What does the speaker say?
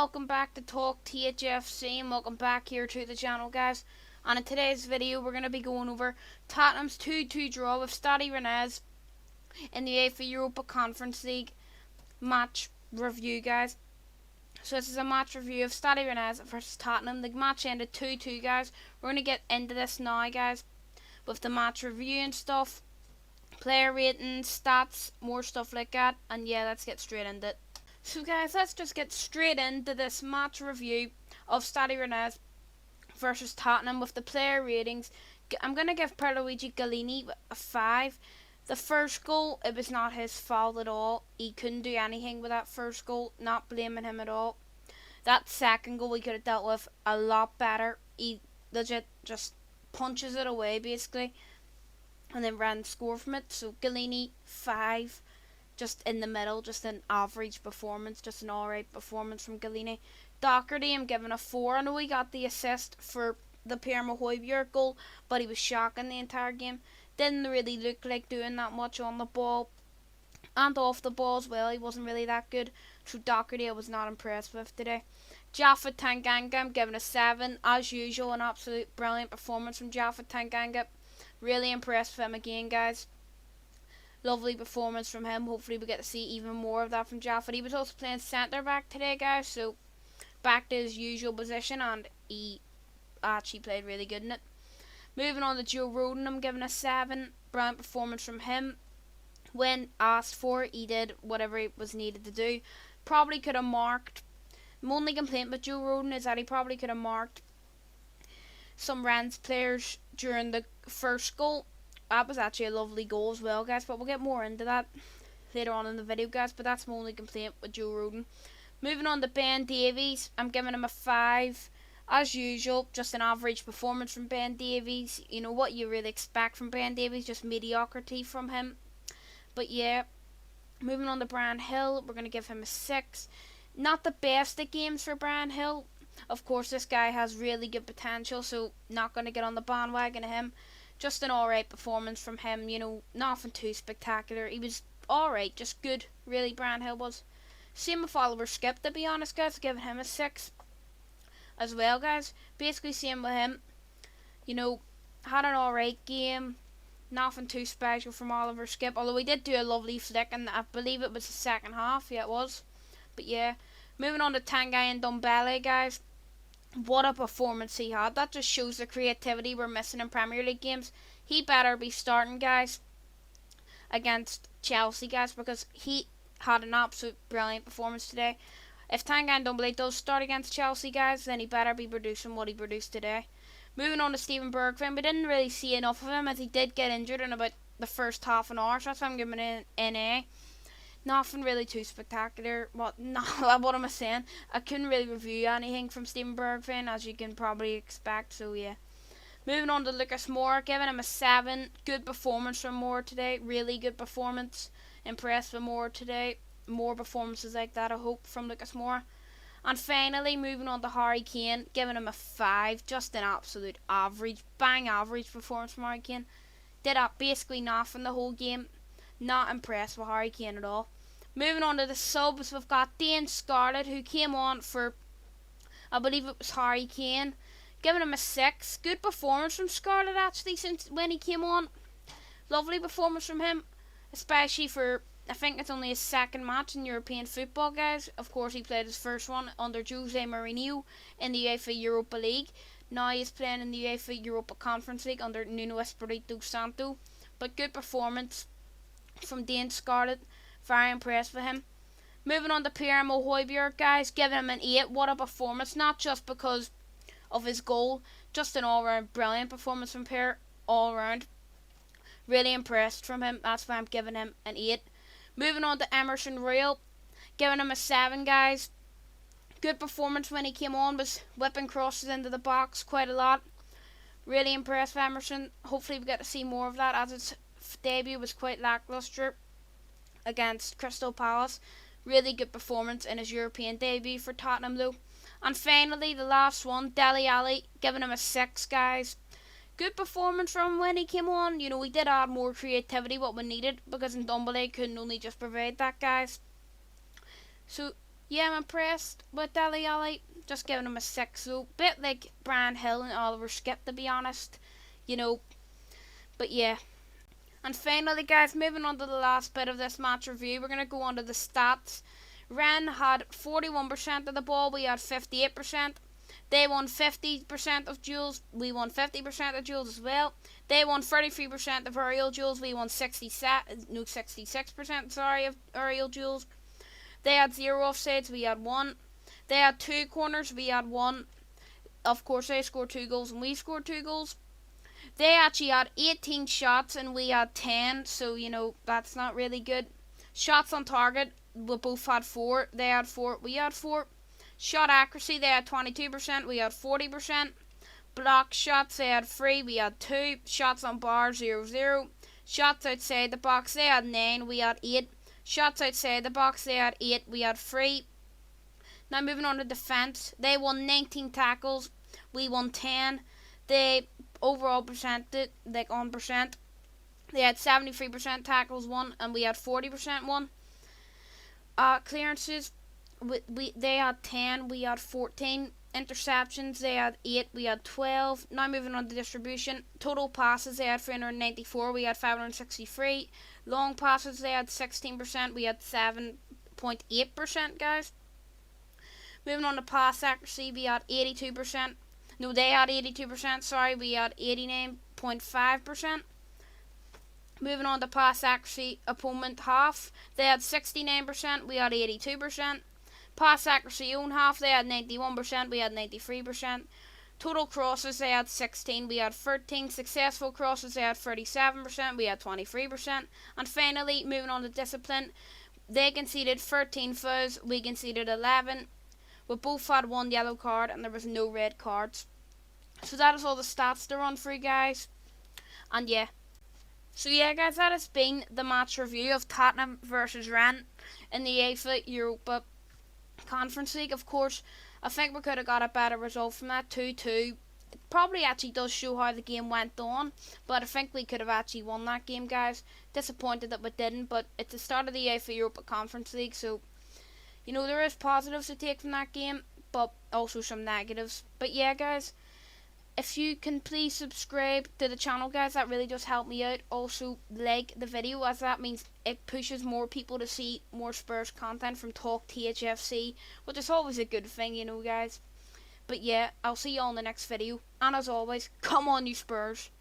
welcome back to Talk THFC and welcome back here to the channel, guys. And in today's video we're going to be going over Tottenham's 2-2 draw with Stade Rennes in the UEFA Europa Conference League match review, guys. So this is a match review of Stade Rennes versus Tottenham. The match ended 2-2, guys. We're going to get into this now, guys, with the match review and stuff, player ratings, stats, more stuff like that. And yeah, let's get straight into it. So guys, let's just get straight into this match review of Stade Rennes versus Tottenham with the player ratings. I'm going to give Pierluigi Gallini a 5. The first goal, it was not his fault at all. He couldn't do anything with that first goal, not blaming him at all. That second goal we could have dealt with a lot better. He legit just punches it away basically, and then Rennes score from it. So Gallini 5. Just in the middle, just an average performance, just an alright performance from Gallini. Doherty, I'm giving a 4. I know he got the assist for the Pierre Højbjerg goal, but he was shocking the entire game. Didn't really look like doing that much on the ball and off the ball as well. He wasn't really that good. So Doherty I was not impressed with today. Jaffa Tanganga, I'm giving a 7. As usual, an absolute brilliant performance from Jaffa Tanganga. Really impressed with him again, guys. Lovely performance from him. Hopefully we get to see even more of that from Jaffa. He was also playing centre back today, guys, so back to his usual position, and he actually played really good in it. Moving on to Joe Rodon, I'm giving a 7. Brilliant performance from him. When asked for, he did whatever he was needed to do. Probably could have marked. My only complaint with Joe Rodon is that he probably could have marked some Rennes players during the first goal. That was actually a lovely goal as well, guys, but we'll get more into that later on in the video, guys. But that's my only complaint with Joe Rodon. Moving on to Ben Davies, I'm giving him a 5. As usual, just an average performance from Ben Davies. You know what you really expect from Ben Davies, just mediocrity from him. But yeah, moving on to Brian Hill, we're going to give him a 6. Not the best at games for Brian Hill. Of course, this guy has really good potential, so not going to get on the bandwagon of him. Just an alright performance from him, you know, nothing too spectacular. He was alright, just good, really, Brian Hill was. Same with Oliver Skip, to be honest, guys, giving him a 6 as well, guys. Basically, same with him. You know, had an alright game, nothing too special from Oliver Skip, although he did do a lovely flick, and I believe it was the second half, yeah, it was. But yeah, moving on to Tanguy and Ndombele, guys. What a performance he had. That just shows the creativity we're missing in Premier League games. He better be starting, guys, against Chelsea, guys, because he had an absolute brilliant performance today. If Tanguy Ndombele does start against Chelsea, guys, then he better be producing what he produced today. Moving on to Steven Bergwijn, we didn't really see enough of him as he did get injured in about the first half an hour, so that's why I'm giving it an A. Nothing really too spectacular. What am I saying? I couldn't really review anything from Steven Bergwijn, as you can probably expect, so yeah. Moving on to Lucas Moura, giving him a 7. Good performance from Moura today. Really good performance. Impressed with Moura today. More performances like that, I hope, from Lucas Moura. And finally, moving on to Harry Kane, giving him a 5. Just an absolute average, bang average performance from Harry Kane. Did basically nothing the whole game. Not impressed with Harry Kane at all. Moving on to the subs, we've got Dane Scarlett, who came on for, I believe it was Harry Kane. Giving him a 6. Good performance from Scarlett, actually, since when he came on. Lovely performance from him, especially for, I think it's only his second match in European football, guys. Of course, he played his first one under Jose Mourinho in the UEFA Europa League. Now he's playing in the UEFA Europa Conference League under Nuno Espirito Santo. But good performance from Dane Scarlett. Very impressed with him. Moving on to Pierre Højbjerg, guys, giving him an 8. What a performance. Not just because of his goal, just an all-round brilliant performance from Pierre, all round. Really impressed from him. That's why I'm giving him an 8. Moving on to Emerson Royal, giving him a 7, guys. Good performance when he came on, was whipping crosses into the box quite a lot. Really impressed with Emerson. Hopefully we get to see more of that, as his debut was quite lackluster against Crystal Palace. Really good performance in his European debut for Tottenham, though. And finally, the last one, Dele Alli, giving him a 6, guys. Good performance from when he came on. You know, he did add more creativity, what we needed, because Ndombele couldn't only just provide that, guys. So yeah, I'm impressed with Dele Alli. Just giving him a 6, so bit like Brian Hill and Oliver Skip, to be honest. You know, but yeah. And finally, guys, moving on to the last bit of this match review, we're going to go on to the stats. Rennes had 41% of the ball, we had 58%. They won 50% of duels, we won 50% of duels as well. They won 33% of aerial duels, we won 66% of aerial duels. They had 0 offsides, we had 1. They had 2 corners, we had 1. Of course, they scored 2 goals and we scored 2 goals. They actually had 18 shots and we had 10, so that's not really good. Shots on target, we both had 4. They had 4, we had 4. Shot accuracy, they had 22%, we had 40%. Block shots, they had 3, we had 2. Shots on bar, 0-0. Shots outside the box, they had 9, we had 8. Shots outside the box, they had 8, we had 3. Now moving on to defence, they won 19 tackles, we won 10. They overall percentage, like on percent, they had 73% tackles won and we had 40% won. Clearances, they had 10, we had 14. Interceptions, they had 8, we had 12. Now moving on to distribution, total passes, they had 394, we had 563. Long passes, they had 16%, we had 7.8%, guys. Moving on to pass accuracy, we had 82%. No, they had 82%, sorry, we had 89.5%. Moving on to pass accuracy, opponent half, they had 69%, we had 82%. Pass accuracy own half, they had 91%, we had 93%. Total crosses, they had 16, we had 13. Successful crosses, they had 37%, we had 23%. And finally, moving on to discipline, they conceded 13 fouls, we conceded 11. We both had 1 yellow card and there was no red cards. So that is all the stats to run through, guys. And yeah. So yeah, guys, that has been the match review of Tottenham versus Rennes in the UEFA Europa Conference League. Of course, I think we could have got a better result from that, 2-2. It probably actually does show how the game went on, but I think we could have actually won that game, guys. Disappointed that we didn't, but it's the start of the UEFA Europa Conference League, so there is positives to take from that game, but also some negatives. But yeah, guys, if you can please subscribe to the channel, guys, that really does help me out. Also, like the video, as that means it pushes more people to see more Spurs content from Talk THFC, which is always a good thing, guys. But yeah, I'll see you all in the next video. And as always, come on, you Spurs.